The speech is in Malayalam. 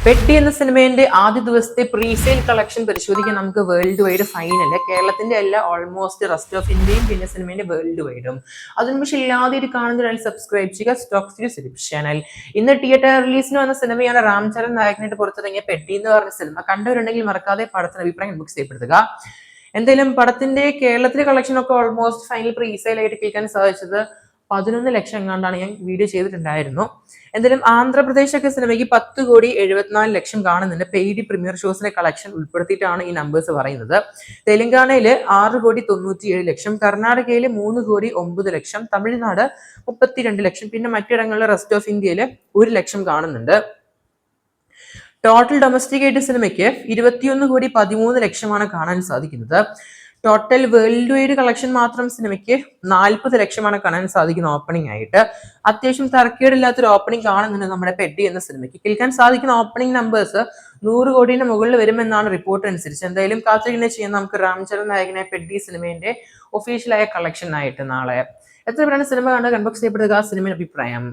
പെട്ടി എന്ന സിനിമയുടെ ആദ്യ ദിവസത്തെ പ്രീസെയിൽ കളക്ഷൻ പരിശോധിക്കാൻ നമുക്ക് വേൾഡ് വൈഡ് ഫൈനല് കേരളത്തിന്റെ എല്ലാ ഓൾമോസ്റ്റ് റെസ്റ്റ് ഓഫ് ഇന്ത്യയും പിന്നെ സിനിമയുടെ വേൾഡ് വൈഡും. അതിന് പക്ഷേ ഇല്ലാതെ ഇത് കാണുന്നതിനാൽ സബ്സ്ക്രൈബ് ചെയ്യുക സ്റ്റോക്ക് യൂട്യൂബ് ചാനൽ. ഇന്ന് തിയേറ്റർ റിലീസിന് വന്ന സിനിമയാണ് റാം ചരൺ നായകനായിട്ട് പുറത്തിറങ്ങിയ പെട്ടി എന്ന് പറഞ്ഞ സിനിമ. കണ്ടവരുണ്ടെങ്കിൽ മറക്കാതെ പടത്തിന് അഭിപ്രായം ഇൻബോക്സ് ചെയ്യപ്പെടുത്തുക. എന്തായാലും പടത്തിന്റെ കേരളത്തിലെ കളക്ഷൻ ഒക്കെ ഓൾമോസ്റ്റ് ഫൈനൽ പ്രീസെയിൽ ആയിട്ട് കേൾക്കാൻ സാധിച്ചത് 11 ലക്ഷം എങ്ങാണ്ടാണ് ഞാൻ വീഡിയോ ചെയ്തിട്ടുണ്ടായിരുന്നു. എന്തായാലും ആന്ധ്രാപ്രദേശൊക്കെ സിനിമയ്ക്ക് 10,74,00,000 കാണുന്നുണ്ട്. പെയ്ഡ് പ്രീമിയർ ഷോസിലെ കളക്ഷൻ ഉൾപ്പെടുത്തിയിട്ടാണ് ഈ നമ്പേഴ്സ് പറയുന്നത്. തെലങ്കാനയിൽ 6,97,00,000, കർണാടകയിൽ 3,09,00,000, തമിഴ്നാട് 32,00,000, പിന്നെ മറ്റിടങ്ങളിലെ റെസ്റ്റ് ഓഫ് ഇന്ത്യയിൽ 1,00,000 കാണുന്നുണ്ട്. ടോട്ടൽ ഡൊമസ്റ്റിക് ആയിട്ട് സിനിമയ്ക്ക് 21,13,00,000 കാണാൻ സാധിക്കുന്നത്. ടോട്ടൽ വേൾഡ് വൈഡ് കളക്ഷൻ മാത്രം സിനിമയ്ക്ക് 40 ലക്ഷമാണ് കാണാൻ സാധിക്കുന്ന ഓപ്പണിംഗ് ആയിട്ട്. അത്യാവശ്യം തരക്കേടില്ലാത്തൊരു ഓപ്പണിംഗ് കാണുന്നുണ്ട് നമ്മുടെ പെട്ടി എന്ന സിനിമയ്ക്ക്. കേൾക്കാൻ സാധിക്കുന്ന ഓപ്പണിംഗ് നമ്പേഴ്സ് 100 കോടിയുടെ മുകളിൽ വരുമെന്നാണ് റിപ്പോർട്ട് അനുസരിച്ച്. എന്തായാലും കാത്തിരിക്കുന്ന ചെയ്യാൻ നമുക്ക് റാം ചരൺ നായകനെ പെട്ടി സിനിമയുടെ ഒഫീഷ്യലായ കളക്ഷൻ ആയിട്ട് നാളെ. എത്ര പേരാണ് സിനിമ കണ്ട് കൺബോക്സ് ചെയ്യപ്പെടുക സിനിമയുടെ അഭിപ്രായം?